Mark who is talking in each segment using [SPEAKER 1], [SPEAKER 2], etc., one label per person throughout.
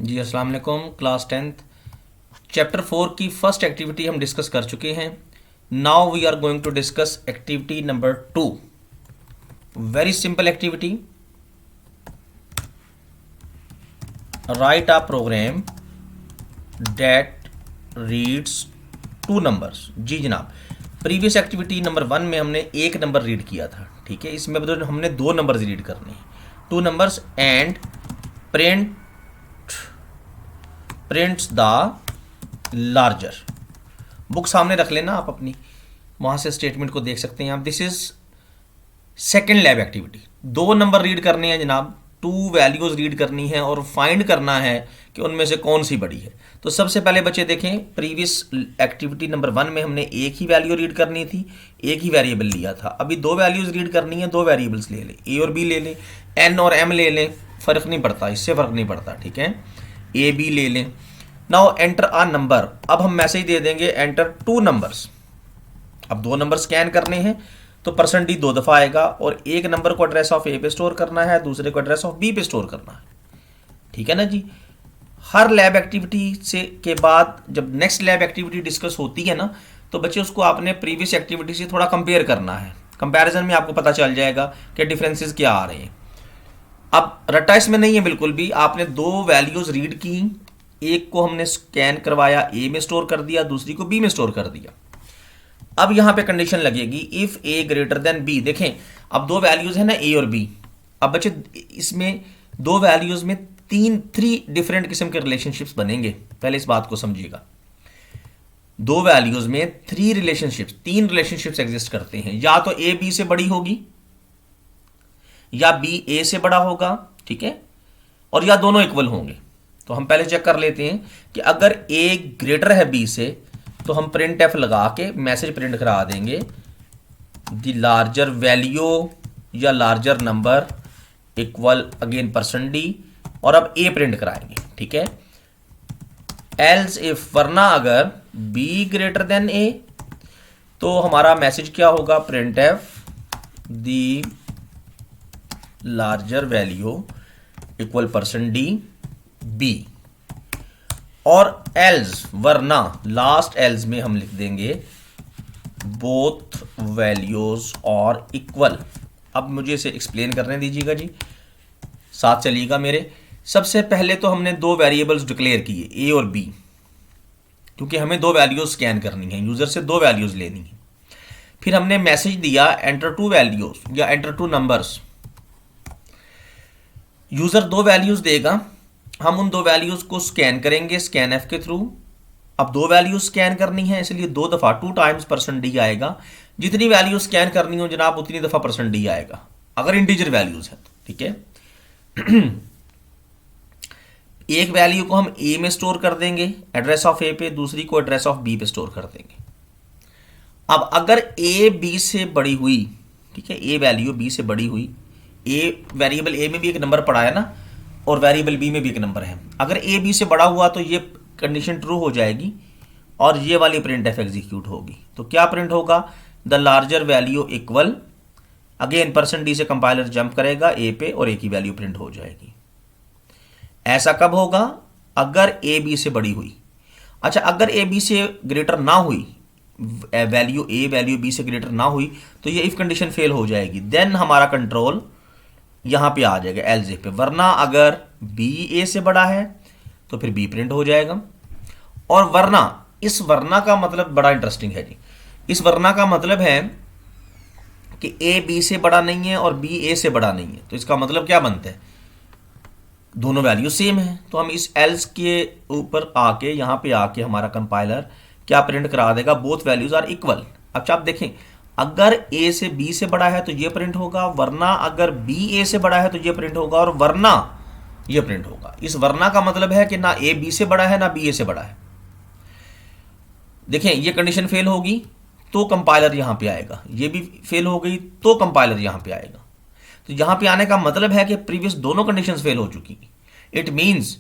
[SPEAKER 1] जी अस्सलाम वालेकुम। Class 10th chapter 4 की फर्स्ट एक्टिविटी हम डिस्कस कर चुके हैं। Now we are going to discuss activity number 2। Very simple activity. Write a program that reads two numbers. जी जनाब, प्रीवियस एक्टिविटी नंबर 1 में हमने एक नंबर रीड किया था, ठीक है। इसमें बदल हमने दो नंबर्स रीड करने हैं, two numbers, and prints the larger. Book सामने रख लेना आप अपनी, वहाँ से स्टेटमेंट को देख सकते हैं आप। This is second lab activity. दो नंबर रीड करने हैं जनाब, टू वैल्यूज़ रीड करनी है और फाइंड करना है कि उनमें से कौन सी बड़ी है। तो सबसे पहले बच्चे देखें, प्रीवियस एक्टिविटी नंबर 1 में हमने एक ही वैल्यू रीड करनी थी, एक ही वेरिएबल लिया था। अभी दो वैल्यूज़ रीड करनी है, दो वेरिएबल्स ले लें, ए और बी ले लें, एन और एम ले लें, फ़र्क नहीं पड़ता, इससे फ़र्क नहीं पड़ता, ठीक है। ए बी ले लें। नाउ एंटर आ नंबर। अब हम मैसेज दे देंगे एंटर टू नंबर्स। अब दो नंबर स्कैन करने हैं तो %d दो दफ़ा आएगा और एक नंबर को एड्रेस ऑफ ए पे स्टोर करना है, दूसरे को एड्रेस ऑफ बी पे स्टोर करना है, ठीक है ना जी। हर लैब एक्टिविटी से के बाद जब नेक्स्ट लैब एक्टिविटी डिस्कस होती है ना, तो बच्चे उसको आपने प्रीवियस एक्टिविटी से थोड़ा कंपेयर करना है। कंपैरिजन में आपको पता चल जाएगा कि डिफरेंसेस क्या आ रहे हैं। अब रट्टा इसमें नहीं है बिल्कुल भी। आपने दो वैल्यूज़ रीड की, एक को हमने स्कैन करवाया, ए में स्टोर कर दिया, दूसरी को बी में स्टोर कर दिया। अब यहां पे कंडीशन लगेगी if A greater than B. देखें, अब दो वैल्यूज है ना, ए और बी। अब बच्चे इसमें दो वैल्यूज में थ्री डिफरेंट किस्म के रिलेशनशिप्स बनेंगे। पहले इस बात को समझिएगा, दो वैल्यूज में तीन रिलेशनशिप्स एग्जिस्ट करते हैं। या तो ए बी से बड़ी होगी, या बी ए से बड़ा होगा, ठीक है, और या दोनों इक्वल होंगे। तो हम पहले चेक कर लेते हैं कि अगर ए ग्रेटर है बी से, तो हम प्रिंट एफ लगा के मैसेज प्रिंट करा देंगे द लार्जर वैल्यू या larger number equal again %d, और अब ए प्रिंट कराएंगे, ठीक है। एल्स इफ, वरना अगर बी ग्रेटर देन ए, तो हमारा मैसेज क्या होगा, print f the larger value equal %d B. और एल्स, वरना लास्ट एल्स में हम लिख देंगे बोथ वैल्यूज और इक्वल। अब मुझे इसे एक्सप्लेन करने दीजिएगा जी, साथ चलिएगा मेरे। सबसे पहले तो हमने दो वेरिएबल्स डिक्लेयर किए, ए और बी, क्योंकि हमें दो वैल्यूज स्कैन करनी है, यूजर से दो वैल्यूज लेनी है। फिर हमने मैसेज दिया एंटर टू वैल्यूज या एंटर टू नंबर्स। यूजर दो वैल्यूज देगा, हम उन दो वैल्यूज को स्कैन करेंगे स्कैन एफ के थ्रू। अब दो वैल्यूज स्कैन करनी है, इसलिए दो दफ़ा 2 टाइम्स %d आएगा। जितनी वैल्यू स्कैन करनी हो जनाब, उतनी दफ़ा %d आएगा, अगर इंटीजर वैल्यूज है तो, ठीक है। एक वैल्यू को हम ए में स्टोर कर देंगे एड्रेस ऑफ ए पे, दूसरी को एड्रेस ऑफ बी पे स्टोर कर देंगे। अब अगर ए बी से बड़ी हुई, ठीक है, ए वैल्यू बी से बड़ी हुई, ए वेरिएबल ए में भी एक नंबर पड़ा है ना, और वेरिएबल बी में भी एक नंबर है। अगर ए बी से बड़ा हुआ तो ये कंडीशन ट्रू हो जाएगी और ये वाली प्रिंट एफ एग्जीक्यूट होगी। तो क्या प्रिंट होगा, the larger value equal, again %d से कंपाइलर जंप करेगा ए पे और ए की वैल्यू प्रिंट हो जाएगी। ऐसा कब होगा, अगर ए बी से बड़ी हुई। अच्छा, अगर ए बी से ग्रेटर ना हुई, वैल्यू ए वैल्यू बी से ग्रेटर ना हुई, तो ये इफ कंडीशन फेल हो जाएगी। देन हमारा कंट्रोल यहां पे आ जाएगा एल्स इफ पे। वरना अगर बी ए से बड़ा है तो फिर बी प्रिंट हो जाएगा। और वरना, इस वरना का मतलब बड़ा इंटरेस्टिंग है जी। इस वरना का मतलब है कि ए बी से बड़ा नहीं है और बी ए से बड़ा नहीं है, तो इसका मतलब क्या बनता है, दोनों वैल्यू सेम है। तो हम इस एल्स के ऊपर आके, यहां पे आके हमारा कंपाइलर क्या प्रिंट करा देगा, बोथ वैल्यूज आर इक्वल। अच्छा आप देखें, अगर ए से बी से बड़ा है तो ये प्रिंट होगा, वरना अगर बी ए से बड़ा है तो ये प्रिंट होगा, और वरना ये प्रिंट होगा। इस वरना का मतलब है कि ना ए बी से बड़ा है ना बी ए से बड़ा है। देखें, ये कंडीशन फेल होगी तो कंपाइलर यहां पे आएगा, ये भी फेल हो गई तो कंपाइलर यहां पे आएगा। तो यहां पे आने का मतलब है कि प्रीवियस दोनों कंडीशंस फेल हो चुकी। इट मींस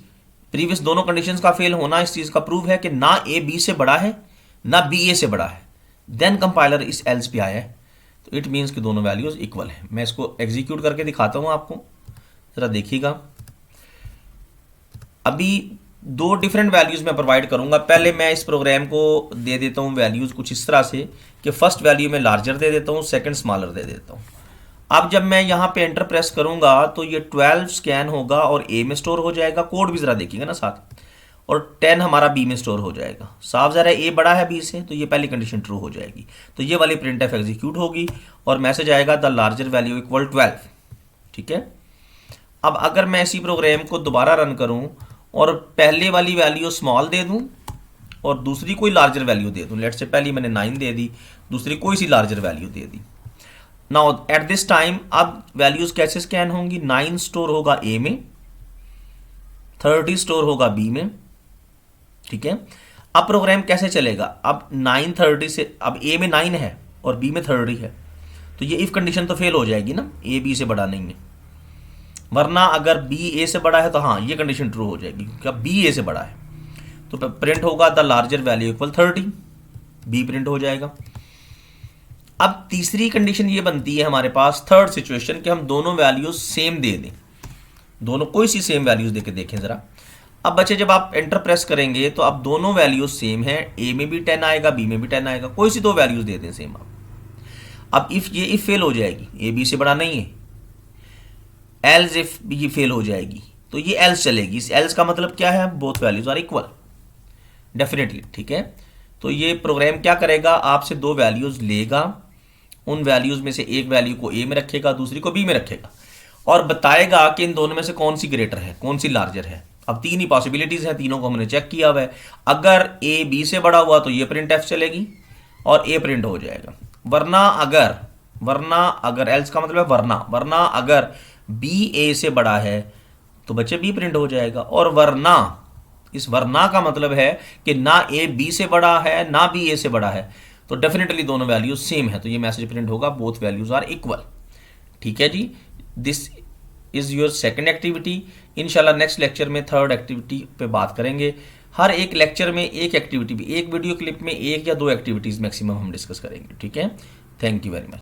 [SPEAKER 1] प्रीवियस दोनों कंडीशंस का फेल होना इस चीज का प्रूव है कि ना ए बी से बड़ा है ना बी ए से बड़ा है। देन कंपाइलर इस एल्स पे आया है, तो इट मीन्स कि दोनों वैल्यूज इक्वल है। मैं इसको एग्जीक्यूट करके दिखाता हूं आपको, जरा देखिएगा। अभी दो डिफरेंट वैल्यूज़ मैं प्रोवाइड करूंगा। पहले मैं इस प्रोग्राम को दे देता हूँ वैल्यूज़ कुछ इस तरह से कि फर्स्ट वैल्यू में लार्जर दे देता हूँ, सेकंड स्मॉलर दे देता हूँ। अब जब मैं यहाँ पे एंटर प्रेस करूंगा तो ये 12 स्कैन होगा और ए में स्टोर हो जाएगा। कोड भी ज़रा देखिएगा ना साथ। और 10 हमारा बी में स्टोर हो जाएगा। साफ ज़रा ए बड़ा है बी से, तो ये पहली कंडीशन ट्रू हो जाएगी। तो ये वाली प्रिंट एफ एग्जीक्यूट होगी और मैसेज आएगा द लार्जर वैल्यू इक्वल 12। ठीक है। अब अगर मैं इसी प्रोग्राम को दोबारा रन करूं और पहले वाली वैल्यू स्मॉल दे दूं और दूसरी कोई लार्जर वैल्यू दे दूं, लेट से पहली मैंने 9 दे दी, दूसरी कोई सी लार्जर वैल्यू दे दी। नाउ एट दिस टाइम अब वैल्यूज कैसे स्कैन होंगी? 9 स्टोर होगा ए में, 30 स्टोर होगा बी में। ठीक है। अब प्रोग्राम कैसे चलेगा? अब 9:30 से, अब ए में 9 है और बी में 30 है, तो ये इफ कंडीशन तो फेल हो जाएगी ना, ए बी से बड़ा नहीं है। वरना अगर बी ए से बड़ा है तो हाँ ये कंडीशन ट्रू हो जाएगी, क्योंकि अब बी ए से बड़ा है। तो प्रिंट होगा the larger value equal 30, B print हो जाएगा। अब तीसरी कंडीशन ये बनती है हमारे पास, थर्ड सिचुएशन, कि हम दोनों वैल्यूज सेम दे दें, दोनों कोई सी सेम वैल्यूज देके देखें ज़रा। अब बच्चे जब आप एंटर प्रेस करेंगे तो अब दोनों वैल्यूज सेम है, ए में भी 10 आएगा बी में भी 10 आएगा, कोई सी दो वैल्यूज दे दें सेम आप। अब इफ ये इफ फेल हो जाएगी, ए बी से बड़ा नहीं है, एल्स इफ ये फेल हो जाएगी तो ये एल्स चलेगी। इस एल्स का मतलब क्या है? Both values are equal, definitely. ठीक है। तो ये प्रोग्राम क्या करेगा? आपसे दो वैल्यूज लेगा, उन वैल्यूज में से एक वैल्यू को ए में रखेगा, दूसरी को बी में रखेगा और बताएगा कि इन दोनों में से कौन सी ग्रेटर है, कौन सी लार्जर है। अब तीन ही पॉसिबिलिटीज हैं, तीनों को हमने चेक किया हुआ है। अगर ए बी से बड़ा हुआ तो ये प्रिंट एफ चलेगी और ए प्रिंट हो जाएगा। वरना अगर एल्स का मतलब है वरना अगर बी ए से बड़ा है तो बच्चे बी प्रिंट हो जाएगा। और वरना, इस वरना का मतलब है कि ना ए बी से बड़ा है ना बी ए से बड़ा है, तो डेफिनेटली दोनों वैल्यूज सेम है, तो ये मैसेज प्रिंट होगा बोथ वैल्यूज आर इक्वल। ठीक है जी। This is your second activity. इंशाल्लाह नेक्स्ट लेक्चर में थर्ड एक्टिविटी पे बात करेंगे। हर एक लेक्चर में एक एक्टिविटी भी, एक वीडियो क्लिप में एक या दो एक्टिविटीज मैक्सिमम हम डिस्कस करेंगे। ठीक है। Thank you very much.